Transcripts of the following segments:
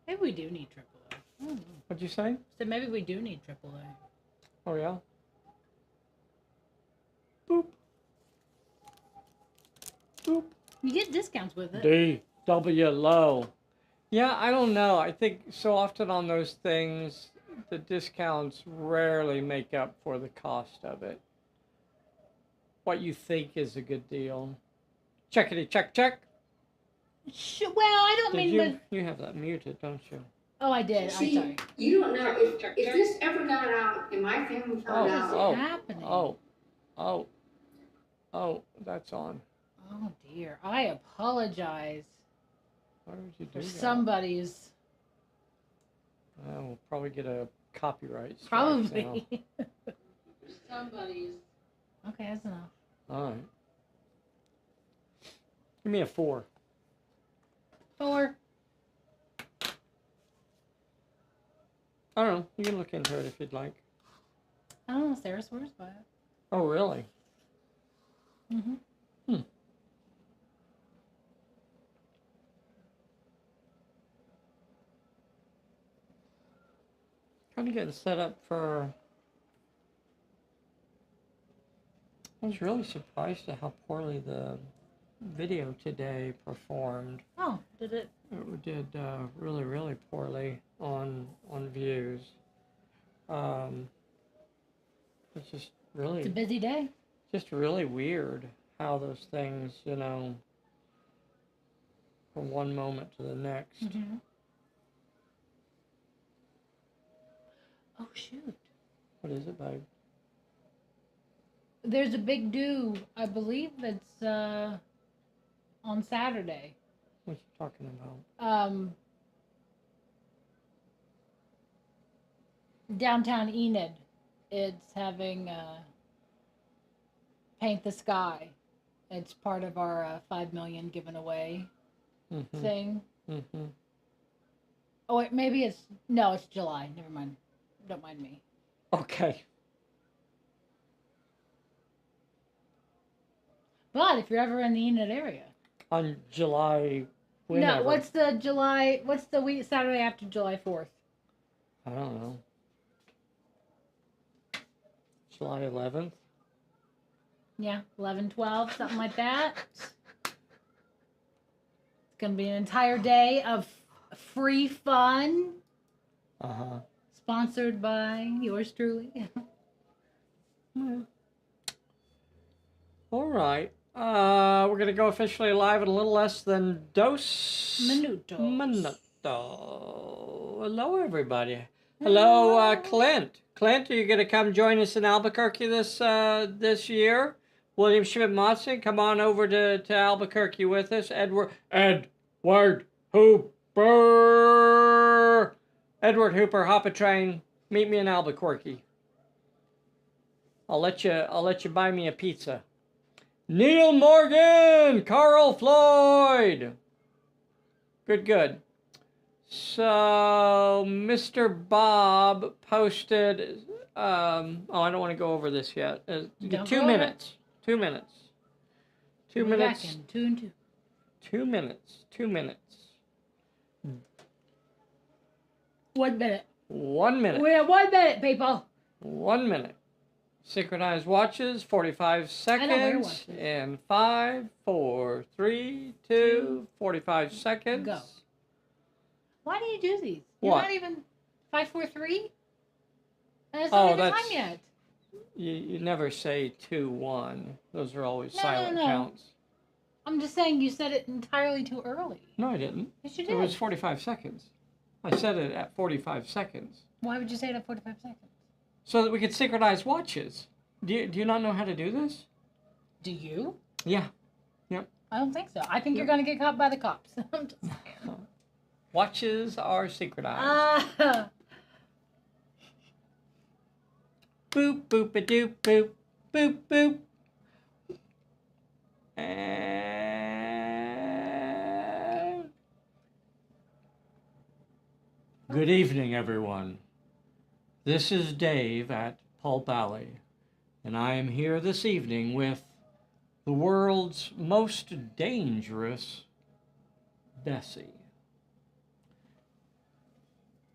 Maybe we do need AAA. I don't know. What'd you say? So maybe we do need AAA. Oh, yeah? Boop. Boop. You get discounts with it. D-W low. Yeah, I don't know. I think so often on those things, the discounts rarely make up for the cost of it. What you think is a good deal. Checkity check check. Well, I don't mean with... You have that muted, don't you? Oh, I did. See, I'm sorry. You don't know if this ever got out, and my family found out. What is happening? Oh, that's on. Oh dear. I apologize. Why would you do for that? somebody's. We'll probably get a copyright strike. Probably. Somebody's. Okay, that's enough. All right. Give me a 4. 4. I don't know. You can look into it if you'd like. I don't know. Sarah swears by it. Oh, really? Mm-hmm. Kind of getting set up for... I was really surprised at how poorly the video today performed. Oh, did it? It did really, really poorly on views. It's just really... It's a busy day. Just really weird how those things, you know, from one moment to the next. Mm-hmm. Oh, shoot. What is it, babe? There's a big due. I believe it's on Saturday. What you talking about? Downtown Enid. It's having Paint the Sky. It's part of our 5 million given away thing. Mm-hmm. Oh, wait, maybe it's... No, it's July. Never mind. Don't mind me. Okay. But if you're ever in the Enid area. On July... Whenever. No, what's the week Saturday after July 4th? I don't know. July 11th? Yeah, 11, 12, something like that. It's going to be an entire day of free fun. Uh-huh. Sponsored by yours truly. All right. We're going to go officially live in a little less than dos minutos. Hello, everybody. Hello, Clint. Clint, are you going to come join us in Albuquerque this year? William Schmidt-Monson, come on over to Albuquerque with us. Edward Hooper. Edward Hooper, hop a train. Meet me in Albuquerque. I'll let you buy me a pizza. Neil Morgan, Carl Floyd. Good. So, Mr. Bob posted, I don't want to go over this yet. 2 minutes. 2 minutes. 2 minutes. Back in 2 and 2. 2 minutes. 2 minutes. 1 minute. 1 minute. We have 1 minute, people. 1 minute. Synchronized watches, 45 seconds. And 5, 4, 3, 2, 45 seconds. Go. Why do you do these? What? You're not even 5, 4, 3? And it's not even time yet. You never say 2, 1. Those are always No. silent counts. I'm just saying you said it entirely too early. No, I didn't. Yes, you did. It was 45 seconds. I said it at 45 seconds. Why would you say it at 45 seconds? So that we could synchronize watches. Do you not know how to do this? Do you? Yeah. Yep. I don't think so. I think you're going to get caught by the cops. I'm just saying. Watches are synchronized. Boop, boop, a doop, boop, boop, boop. And... Good evening, everyone. This is Dave at Pulp Alley, and I am here this evening with the world's most dangerous Bessy.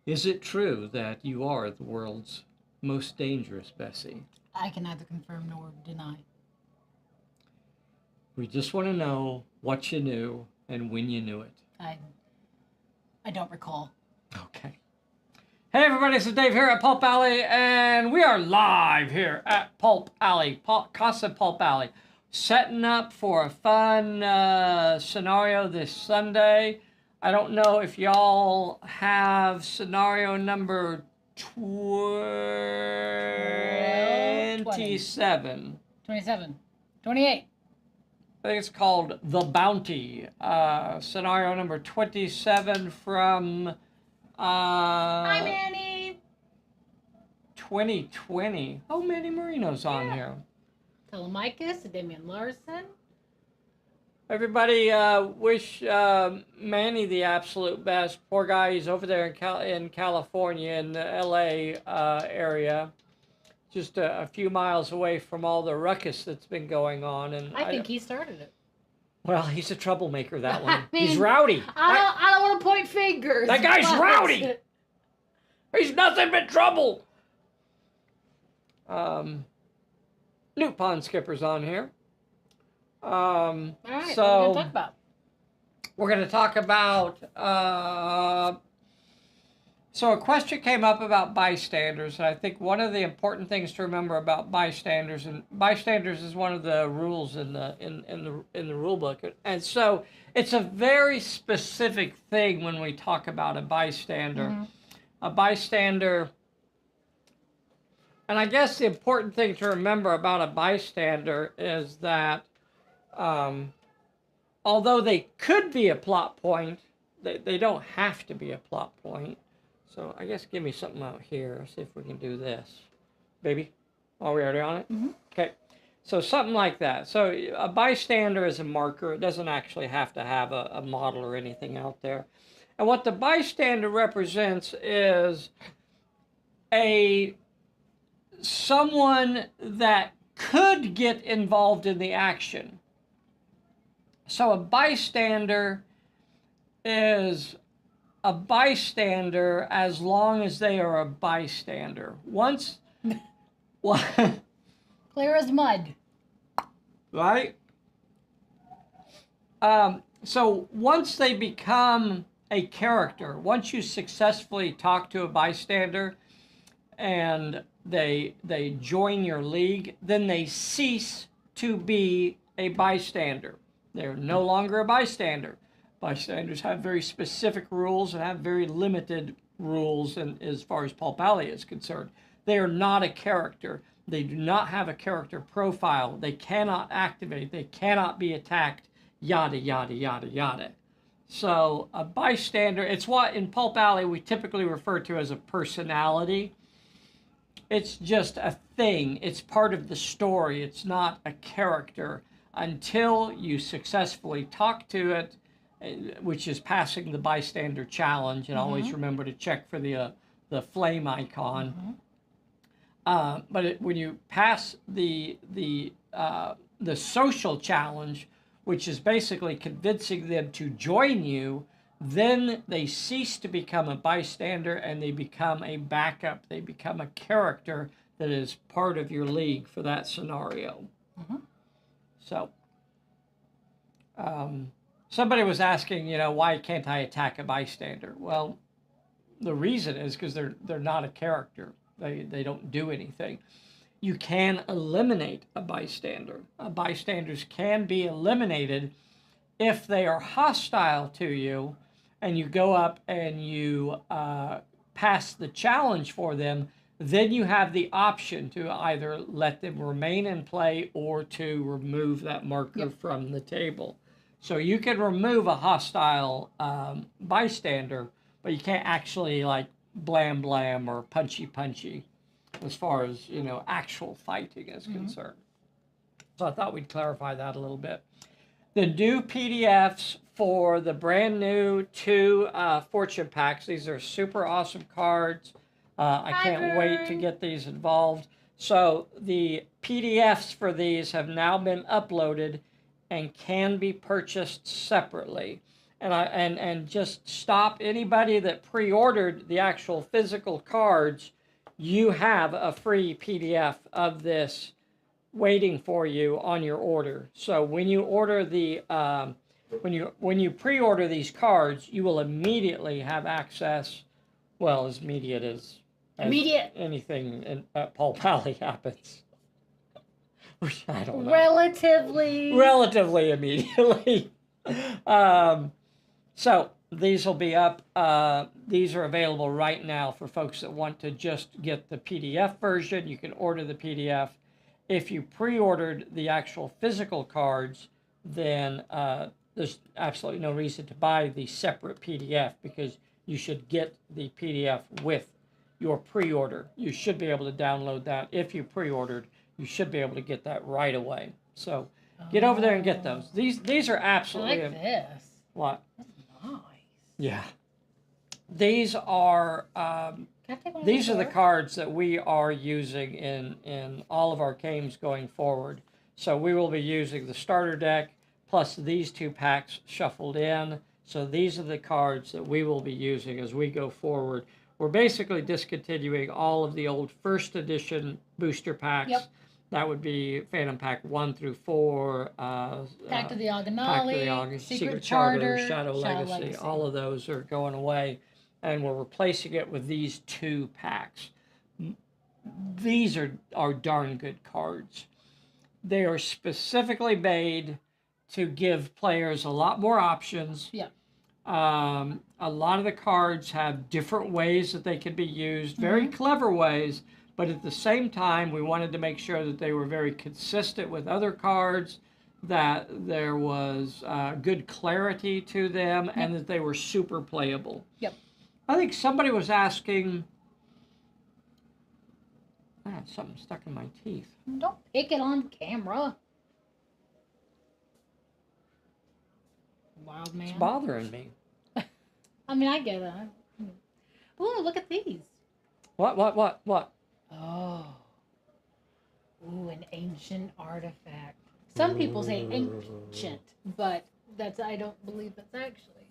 Is it true that you are the world's most dangerous, Bessy? I can neither confirm nor deny. We just want to know what you knew and when you knew it. I don't recall. Okay. Hey everybody, this is Dave here at Pulp Alley, and we are live here at Pulp Alley, Casa Pulp Alley, setting up for a fun scenario this Sunday. I don't know if y'all have scenario number 27. 27. 28. I think it's called The Bounty. Scenario number 27 from... Hi, Manny. 2020. Oh, Manny Marino's on here. Telemachus, Damian Larson. Everybody wish Manny the absolute best. Poor guy, he's over there in California, in the LA area. Just a few miles away from all the ruckus that's been going on. And I think he started it. Well, he's a troublemaker, that one. I mean, he's rowdy. I don't want to point fingers. That guy's rowdy. He's nothing but trouble. New Pond Skipper's on here. All right, so what are we going to talk about? We're going to talk about... So a question came up about bystanders, and I think one of the important things to remember about bystanders, and bystanders is one of the rules in the rule book, and so it's a very specific thing when we talk about a bystander. Mm-hmm. A bystander, and I guess the important thing to remember about a bystander is that although they could be a plot point, they don't have to be a plot point. So I guess give me something out here. See if we can do this. Baby? Are we already on it? Mm-hmm. Okay. So something like that. So a bystander is a marker. It doesn't actually have to have a model or anything out there. And what the bystander represents is someone that could get involved in the action. So a bystander is a bystander as long as they are a bystander. Once... Clear as mud. Right? So once they become a character, once you successfully talk to a bystander and they join your league, then they cease to be a bystander. They're no longer a bystander. Bystanders have very specific rules and have very limited rules as far as Pulp Alley is concerned. They are not a character. They do not have a character profile. They cannot activate. They cannot be attacked, yada, yada, yada, yada. So a bystander, it's what in Pulp Alley we typically refer to as a personality. It's just a thing. It's part of the story. It's not a character until you successfully talk to it, which is passing the bystander challenge. And always remember to check for the flame icon. But when you pass the social challenge, which is basically convincing them to join you, then they cease to become a bystander and they become a backup. They become a character that is part of your league for that scenario. So, somebody was asking, why can't I attack a bystander? Well, the reason is because they're not a character. They don't do anything. You can eliminate a bystander. Bystanders can be eliminated if they are hostile to you and you go up and you pass the challenge for them. Then you have the option to either let them remain in play or to remove that marker from the table. So you can remove a hostile bystander, but you can't actually like blam blam or punchy punchy as far as, actual fighting is concerned. So I thought we'd clarify that a little bit. The new PDFs for the brand new 2 fortune packs. These are super awesome cards. I can't wait to get these involved. So the PDFs for these have now been uploaded and can be purchased separately. and just stop anybody that pre-ordered the actual physical cards. You have a free PDF of this waiting for you on your order. So when you order the when you pre-order these cards, you will immediately have access. Well, as immediate as anything in Pulp Alley happens. Which I don't know. Relatively immediately. So these will be up. These are available right now for folks that want to just get the PDF version. You can order the PDF. If you pre-ordered the actual physical cards, then there's absolutely no reason to buy the separate PDF, because you should get the PDF with your pre-order. You should be able to download that. If you pre-ordered, you should be able to get that right away. So get over there and get those. These are absolutely... I like this. What? That's nice. Yeah. These are the cards that we are using in all of our games going forward. So we will be using the starter deck plus these 2 packs shuffled in. So these are the cards that we will be using as we go forward. We're basically discontinuing all of the old first edition booster packs. Yep. That would be Phantom Pack 1 through 4. Pact of the Agonali, Secret Charter, Shadow Legacy. All of those are going away. And we're replacing it with these 2 packs. These are darn good cards. They are specifically made to give players a lot more options. Yeah. A lot of the cards have different ways that they can be used, very clever ways, but at the same time, we wanted to make sure that they were very consistent with other cards, that there was good clarity to them, and that they were super playable. Yep. I think somebody was asking... something stuck in my teeth. Don't pick it on camera. Wild man. It's bothering me. I mean, I get it. Ooh, look at these. What? Oh. Ooh, an ancient artifact. Some people say ancient, but I don't believe that's actually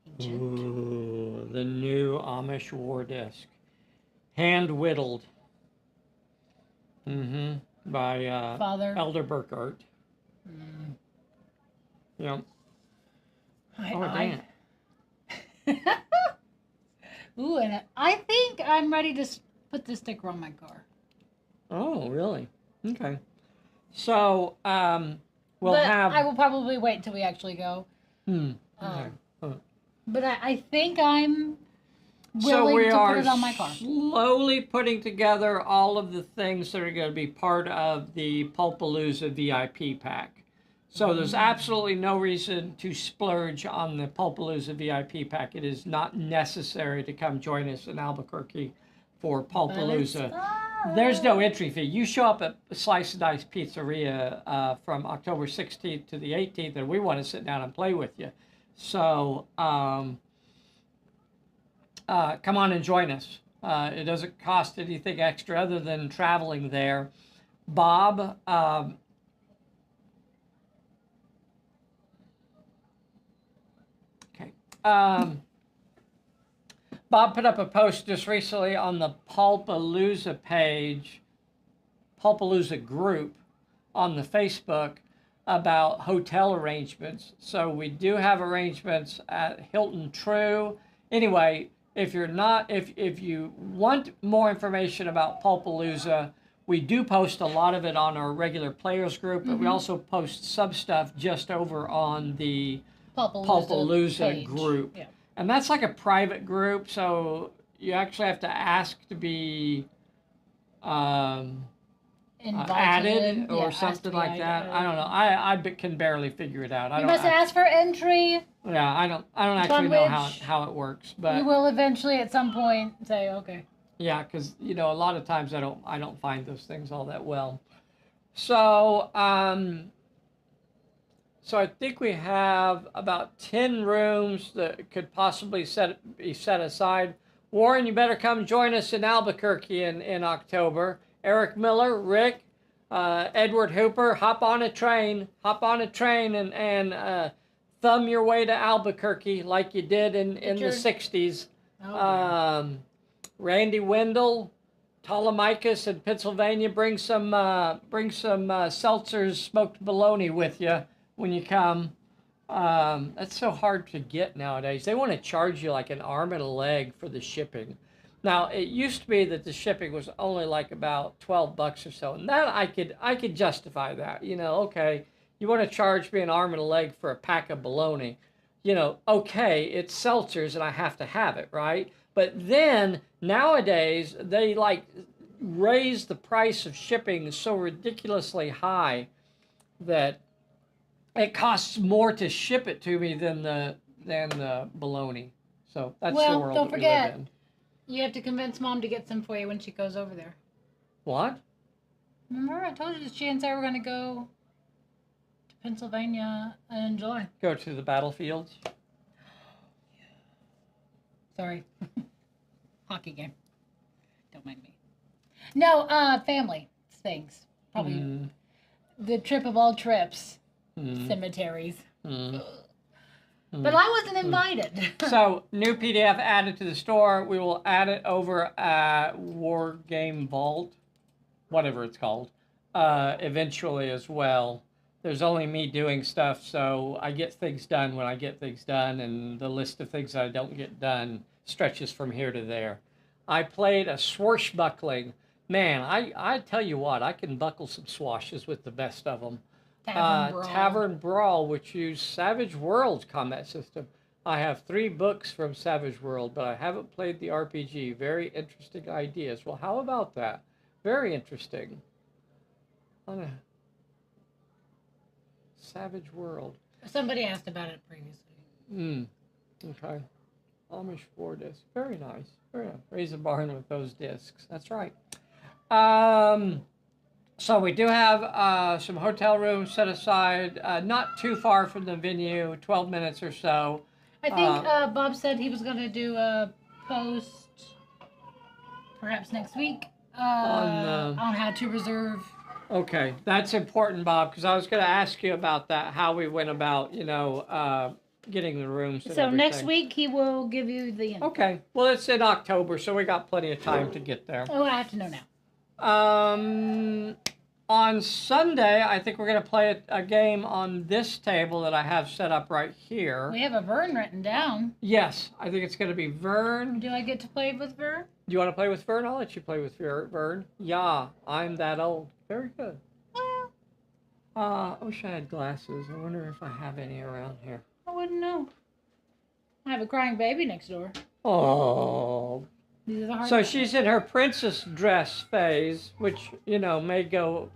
ancient. Ooh, the new Amish War Disc. Hand whittled. By Father Elder Burkhart. Yep. Dang it. Ooh, and I think I'm ready to put this sticker on my car. Oh, really? Okay. So, we'll but have... I will probably wait until we actually go. Okay. But I think I'm willing to put it on my car. So we are slowly putting together all of the things that are going to be part of the Pulpalooza VIP pack. So there's absolutely no reason to splurge on the Pulpalooza VIP pack. It is not necessary to come join us in Albuquerque for Pulpalooza. There's no entry fee. You show up at Slice and Dice Pizzeria from October 16th to the 18th, and we want to sit down and play with you. So come on and join us. It doesn't cost anything extra other than traveling there. Bob... Bob put up a post just recently on the Pulpalooza page, Pulpalooza group on the Facebook about hotel arrangements. So we do have arrangements at Hilton True. Anyway, if you want more information about Pulpalooza, we do post a lot of it on our regular players group, but we also post sub stuff just over on the Pulpalooza group. Yeah. And that's like a private group, so you actually have to ask to be added or something like that. I don't know. I can barely figure it out. You must ask for entry. Yeah, I don't actually know how it works, but you will eventually at some point say okay. Yeah, because a lot of times I don't find those things all that well. So So I think we have about 10 rooms that could possibly be set aside. Warren, you better come join us in Albuquerque in October. Eric Miller, Rick, Edward Hooper, hop on a train and thumb your way to Albuquerque like you did in the 60s. Oh, Randy Wendell, Ptolemicus in Pennsylvania, bring some Seltzers smoked bologna with you when you come. That's so hard to get nowadays. They want to charge you like an arm and a leg for the shipping. Now, it used to be that the shipping was only like about $12 or so, and that I could justify that. You know, okay, you want to charge me an arm and a leg for a pack of bologna. You know, okay, it's Seltzers and I have to have it, right? But then nowadays they like raise the price of shipping so ridiculously high that it costs more to ship it to me than the bologna. So that's the world don't that we live forget, in. you have to convince Mom to get some for you when she goes over there. What? Remember, I told you that she and Sarah were going to go to Pennsylvania in July. Go to the battlefields? Sorry. Hockey game. Don't mind me. No, family things. Probably the trip of all trips. Cemeteries. But I wasn't invited. So, new PDF added to the store. We will add it over at War Game Vault, whatever it's called, eventually as well. There's only me doing stuff, so I get things done when I get things done, and the list of things that I don't get done stretches from here to there. I played a swashbuckling. Man, I tell you what, I can buckle some swashes with the best of them. Tavern Brawl, which used Savage Worlds combat system. I have 3 books from Savage World, but I haven't played the RPG. Very interesting ideas. Well, how about that? Very interesting. Savage World. Somebody asked about it previously. Okay. Amish War Disc. Very nice. Very nice. Raise a barn with those discs. That's right. So we do have some hotel rooms set aside, not too far from the venue, 12 minutes or so. I think Bob said he was going to do a post perhaps next week on how to reserve. Okay, that's important, Bob, because I was going to ask you about that, how we went about, getting the rooms and everything. Next week he will give you the info. Okay, well, it's in October, so we got plenty of time to get there. Oh, I have to know now. On Sunday, I think we're going to play a game on this table that I have set up right here. We have a Vern written down. Yes, I think it's going to be Vern. Do I get to play with Vern? Do you want to play with Vern? I'll let you play with Vern. Yeah, I'm that old. Very good. Well, I wish I had glasses. I wonder if I have any around here. I wouldn't know. I have a crying baby next door. Oh. These are the hard So ones. she's in her princess dress phase, which, may go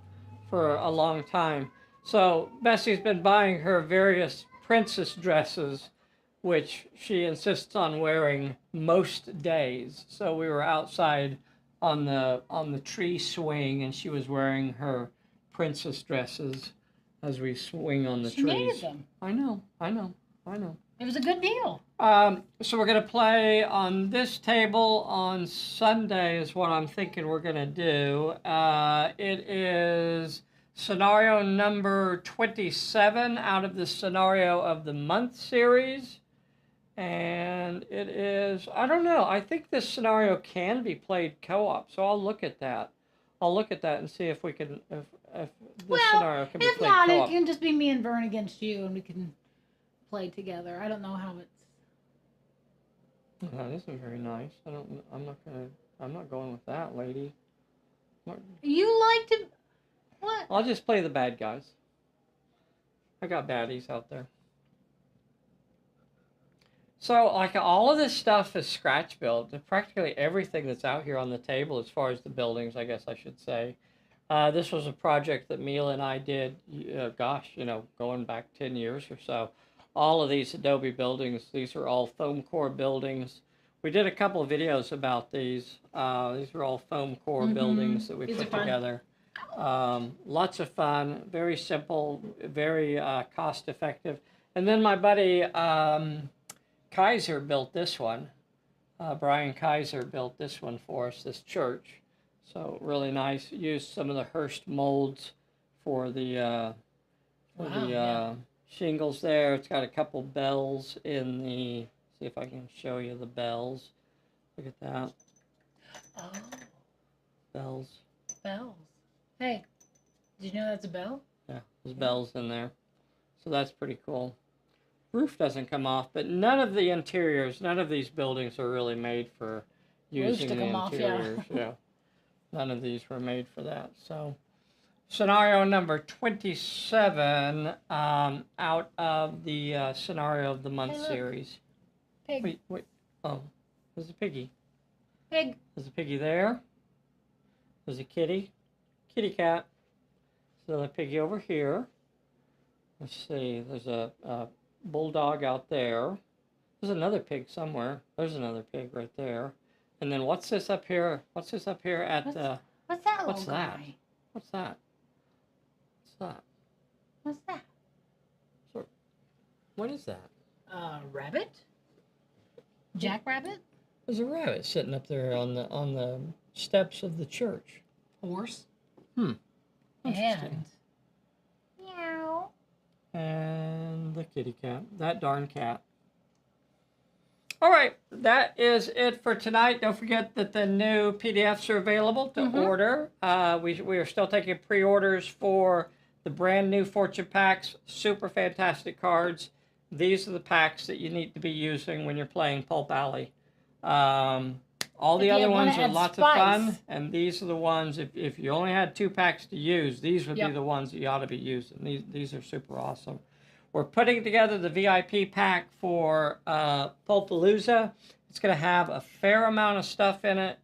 for a long time. So Bessy's been buying her various princess dresses, which she insists on wearing most days. So we were outside on the tree swing, and she was wearing her princess dresses as we swing on the trees. She needed them. I know. It was a good deal. So we're going to play on this table on Sunday is what I'm thinking we're going to do. It is scenario number 27 out of the Scenario of the Month series. And it is, I don't know, I think this scenario can be played co-op, so I'll look at that. I'll look at that and see if we can, if this scenario can be played co-op. If not, it can just be me and Vern against you, and we can play together. I don't know how it's. Oh, this is very nice. I'm not going with that, lady. You like to, what? I'll just play the bad guys. I got baddies out there. So, like, all of this stuff is scratch built. Practically everything that's out here on the table, as far as the buildings, I guess I should say. This was a project that Mila and I did, going back 10 years or so. All of these adobe buildings, these are all foam core buildings. We did a couple of videos about these. These are all foam core buildings that we put together. Lots of fun, very simple, very cost effective. And then my buddy Kaiser built this one. Brian Kaiser built this one for us, this church. So really nice. Used some of the Hearst molds for the shingles there. It's got a couple bells in the... See if I can show you the bells. Look at that. Oh. Bells. Bells. Hey, did you know that's a bell? Yeah, there's bells in there. So that's pretty cool. Roof doesn't come off, but none of the interiors, none of these buildings are really made for using the interiors. Yeah. None of these were made for that. So, scenario number 27 out of the scenario of the month series. Pig. Wait. Oh, there's a piggy. Pig. There's a piggy there. There's a kitty. Kitty cat. There's another piggy over here. Let's see. There's a bulldog out there. There's another pig somewhere. There's another pig right there. And then what's this up here? What's this up here at the... What's that What's little that? guy? What's that? What's that? What's that? So, what is that? Rabbit? Jackrabbit? There's a rabbit sitting up there on the steps of the church. Horse? Interesting. And meow. And the kitty cat. That darn cat. All right, that is it for tonight. Don't forget that the new PDFs are available to order. We are still taking pre-orders for the brand new Fortune packs. Super fantastic cards. These are the packs that you need to be using when you're playing Pulp Alley. All the other ones are lots of fun, and these are the ones, if you only had 2 packs to use, these would be the ones that you ought to be using. These are super awesome. We're putting together the VIP pack for Pulpalooza. It's going to have a fair amount of stuff in it.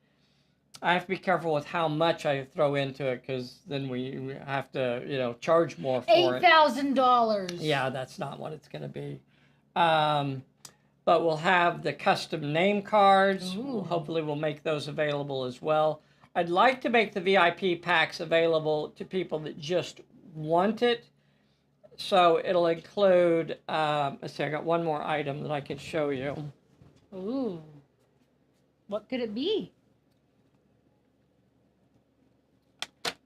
I have to be careful with how much I throw into it, because then we have to, charge more for it. $8,000. Yeah, that's not what it's going to be. But we'll have the custom name cards. Hopefully we'll make those available as well. I'd like to make the VIP packs available to people that just want it. So it'll include, let's see, I got one more item that I can show you. Ooh. What could it be?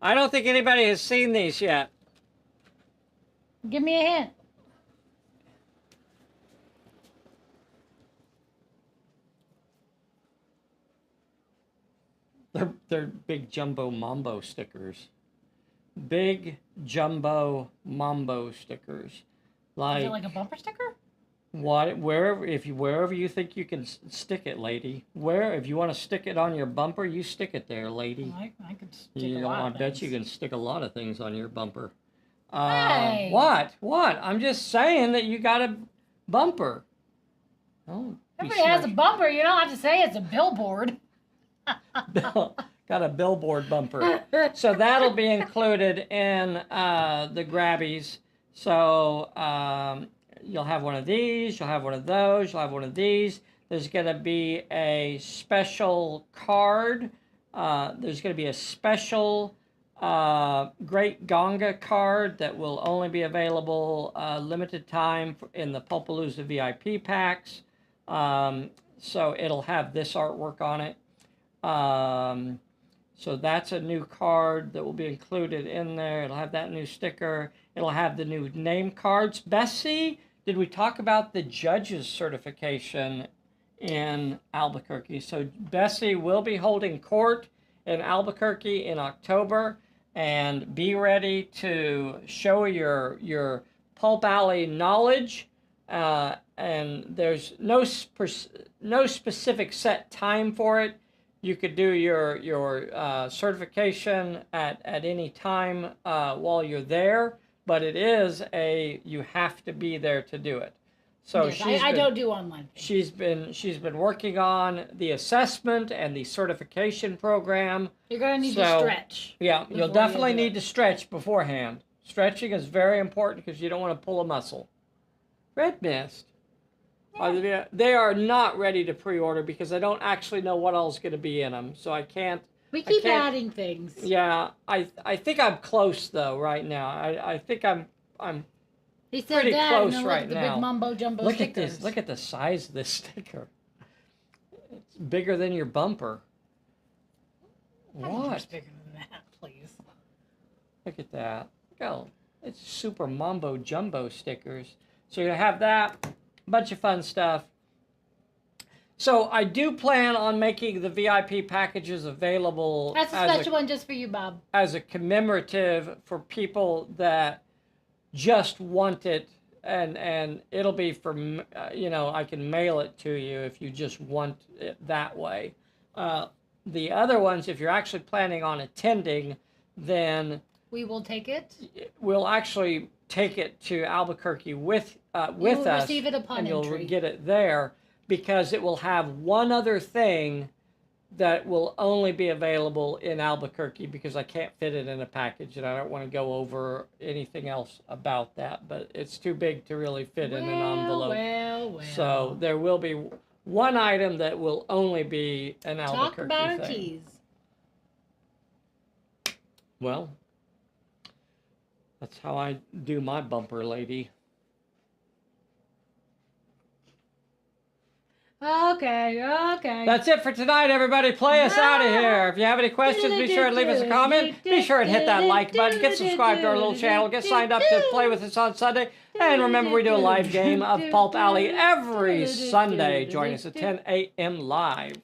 I don't think anybody has seen these yet. Give me a hint. They're big jumbo mambo stickers. Big jumbo mambo stickers. Is it like a bumper sticker? Wherever you think you can stick it, lady. If you want to stick it on your bumper, you stick it there, lady. I could stick a lot of I bet things. you can stick a lot of things on your bumper. Hey. What? I'm just saying that you got a bumper. Oh, Everybody has a bumper. You don't have to say it's a billboard. Got a billboard bumper. So that'll be included in the Grabbies. So you'll have one of these, you'll have one of those, you'll have one of these. There's going to be a special card. There's going to be a special Great Gonga card that will only be available limited time in the Pulpalooza VIP packs. So it'll have this artwork on it. So that's a new card that will be included in there. It'll have that new sticker. It'll have the new name cards. Bessy, did we talk about the judges certification in Albuquerque? So Bessy will be holding court in Albuquerque in October, and be ready to show your Pulp Alley knowledge. And there's no specific set time for it. You could do your certification at any time while you're there, but it is you have to be there to do it. So yes, I don't do online. She's been working on the assessment and the certification program. You're gonna need to stretch. Yeah, you'll definitely need to stretch beforehand. Stretching is very important because you don't want to pull a muscle. Red Mist. Yeah. They are not ready to pre-order because I don't actually know what else is going to be in them, so I can't. We keep adding things. Yeah, I think I'm close though right now. I think I'm he said pretty that, close and then right look at the now. big mumbo jumbo Look stickers. at this. Look at the size of this sticker. It's bigger than your bumper. How What? much bigger than that, please? Look at that. Go. It's super mambo jumbo stickers. So you have that, bunch of fun stuff. So I do plan on making the VIP packages available. That's a special one just for you, Bob. As a commemorative for people that just want it, and it'll be for, you know, I can mail it to you if you just want it that way. The other ones, if you're actually planning on attending, then we will take it. We'll actually take it to Albuquerque with us. Receive it upon and entry. You'll get it there, because it will have one other thing that will only be available in Albuquerque, because I can't fit it in a package, and I don't want to go over anything else about that, but it's too big to really fit in an envelope. Well. So there will be one item that will only be an Albuquerque Talk about our thing. teas. Well, that's how I do my bumper, lady. Okay. That's it for tonight, everybody. Play us out of here. If you have any questions, be sure to leave us a comment. Be sure and hit that like button. Get subscribed to our little channel. Get signed up to play with us on Sunday. And remember, we do a live game of Pulp Alley every Sunday. Join us at 10 a.m. live.